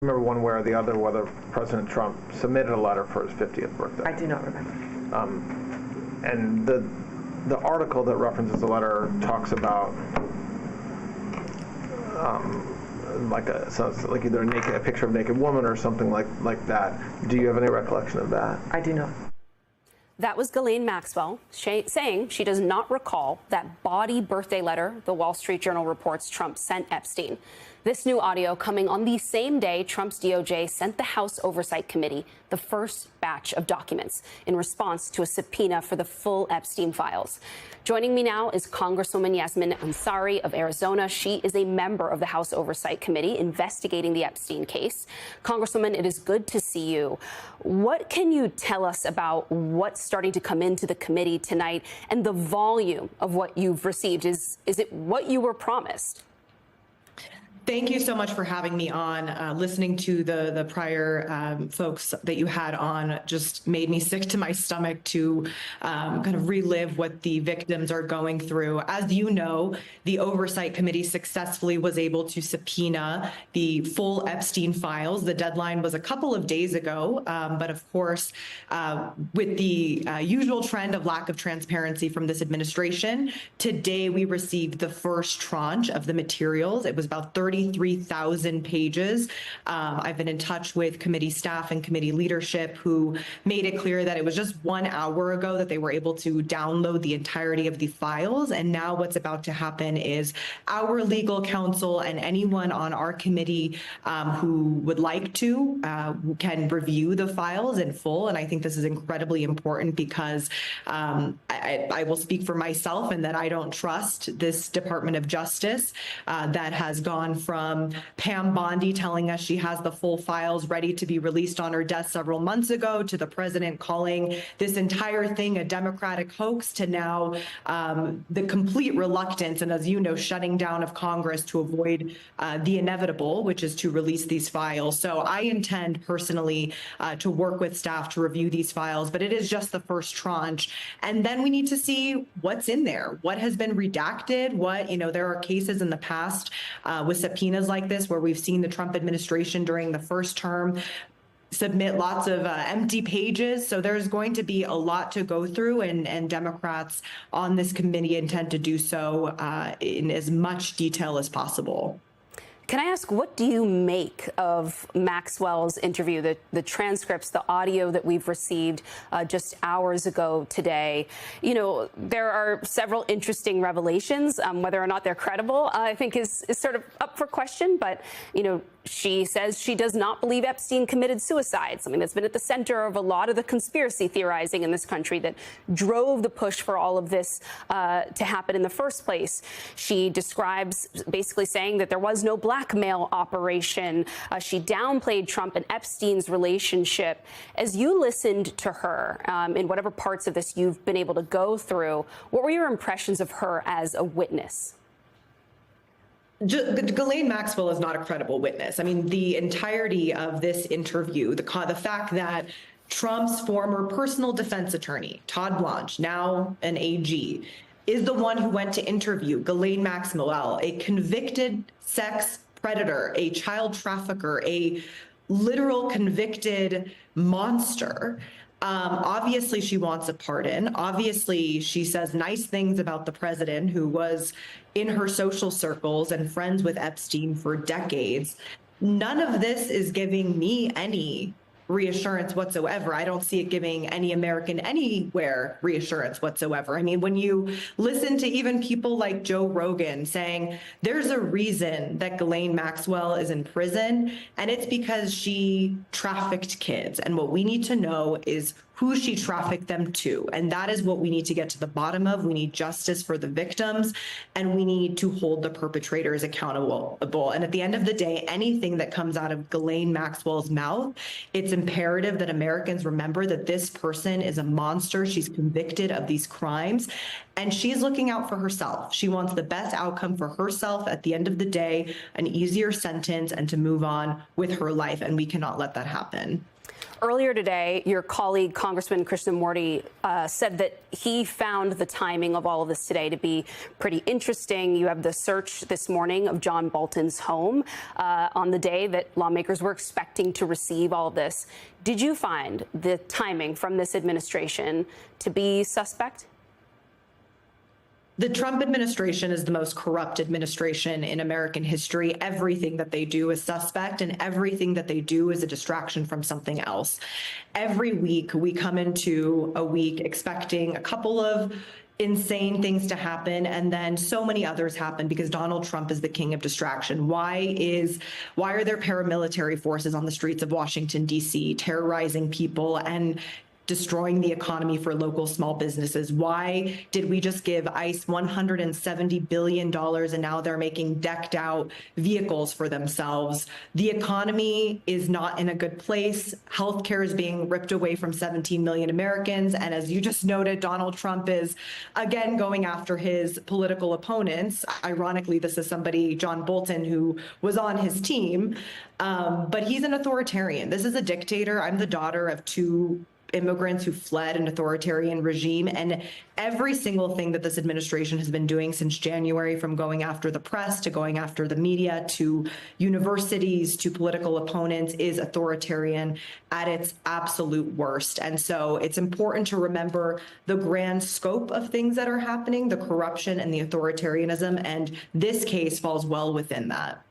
remember one way or the other whether President Trump submitted a letter for his 50th birthday? I do not remember. And the article that references the letter talks about like either a picture of a naked woman or something like that. Do you have any recollection of that? I do not. That was Ghislaine Maxwell saying she does not recall that bawdy birthday letter the Wall Street Journal reports Trump sent Epstein. This new audio coming on the same day Trump's DOJ sent the House Oversight Committee the first batch of documents in response to a subpoena for the full Epstein files. Joining me now is Congresswoman Yasmin Ansari of Arizona. She is a member of the House Oversight Committee investigating the Epstein case. Congresswoman, it is good to see you. What can you tell us about what's starting to come into the committee tonight and the volume of what you've received? Is it what you were promised? Thank you so much for having me on. Listening to the prior folks that you had on just made me sick to my stomach to kind of relive what the victims are going through. As you know, the Oversight Committee successfully was able to subpoena the full Epstein files. The deadline was a couple of days ago, but of course, with the usual trend of lack of transparency from this administration, today we received the first tranche of the materials. It was about 33,000 pages. I've been in touch with committee staff and committee leadership who made it clear that it was just 1 hour ago that they were able to download the entirety of the files. And now what's about to happen is our legal counsel and anyone on our committee who would like to can review the files in full. And I think this is incredibly important because I will speak for myself and that I don't trust this Department of Justice that has gone from Pam Bondi telling us she has the full files ready to be released on her desk several months ago, to the president calling this entire thing a Democratic hoax, to now the complete reluctance and, as you know, shutting down of Congress to avoid the inevitable, which is to release these files. So I intend personally to work with staff to review these files, but it is just the first tranche. And then we need to see what's in there, what has been redacted, there are cases in the past with subpoenas like this where we've seen the Trump administration during the first term submit lots of empty pages. So there's going to be a lot to go through, and Democrats on this committee intend to do so in as much detail as possible. Can I ask, what do you make of Maxwell's interview, the transcripts, the audio that we've received just hours ago today? You know, there are several interesting revelations. Whether or not they're credible, I think is sort of up for question. But, she says she does not believe Epstein committed suicide, something that's been at the center of a lot of the conspiracy theorizing in this country that drove the push for all of this to happen in the first place. She describes basically saying that there was no blackmail operation. She downplayed Trump and Epstein's relationship. As you listened to her in whatever parts of this you've been able to go through, what were your impressions of her as a witness? Ghislaine Maxwell is not a credible witness. I mean, the entirety of this interview, the fact that Trump's former personal defense attorney, Todd Blanche, now an AG, is the one who went to interview Ghislaine Maxwell, a convicted sex predator, a child trafficker, a literal convicted monster. Obviously, she wants a pardon. Obviously, she says nice things about the president, who was in her social circles and friends with Epstein for decades. None of this is giving me any reassurance whatsoever. I don't see it giving any American anywhere reassurance whatsoever. I mean, when you listen to even people like Joe Rogan saying there's a reason that Ghislaine Maxwell is in prison, and it's because she trafficked kids. And what we need to know is who she trafficked them to. And that is what we need to get to the bottom of. We need justice for the victims, and we need to hold the perpetrators accountable. And at the end of the day, anything that comes out of Ghislaine Maxwell's mouth, it's imperative that Americans remember that this person is a monster. She's convicted of these crimes, and she's looking out for herself. She wants the best outcome for herself at the end of the day, an easier sentence, and to move on with her life. And we cannot let that happen. Earlier today, your colleague, Congressman Krishnamurti, said that he found the timing of all of this today to be pretty interesting. You have the search this morning of John Bolton's home on the day that lawmakers were expecting to receive all of this. Did you find the timing from this administration to be suspect? The Trump administration is the most corrupt administration in American history. Everything that they do is suspect, and everything that they do is a distraction from something else. Every week, we come into a week expecting a couple of insane things to happen, and then so many others happen because Donald Trump is the king of distraction. Why are there paramilitary forces on the streets of Washington, D.C., terrorizing people and destroying the economy for local small businesses? Why did we just give ICE $170 billion and now they're making decked out vehicles for themselves? The economy is not in a good place. Healthcare is being ripped away from 17 million Americans. And as you just noted, Donald Trump is again going after his political opponents. Ironically, this is somebody, John Bolton, who was on his team, but he's an authoritarian. This is a dictator. I'm the daughter of two immigrants who fled an authoritarian regime. And every single thing that this administration has been doing since January, from going after the press to going after the media to universities to political opponents, is authoritarian at its absolute worst. And so it's important to remember the grand scope of things that are happening, the corruption and the authoritarianism, and this case falls well within that.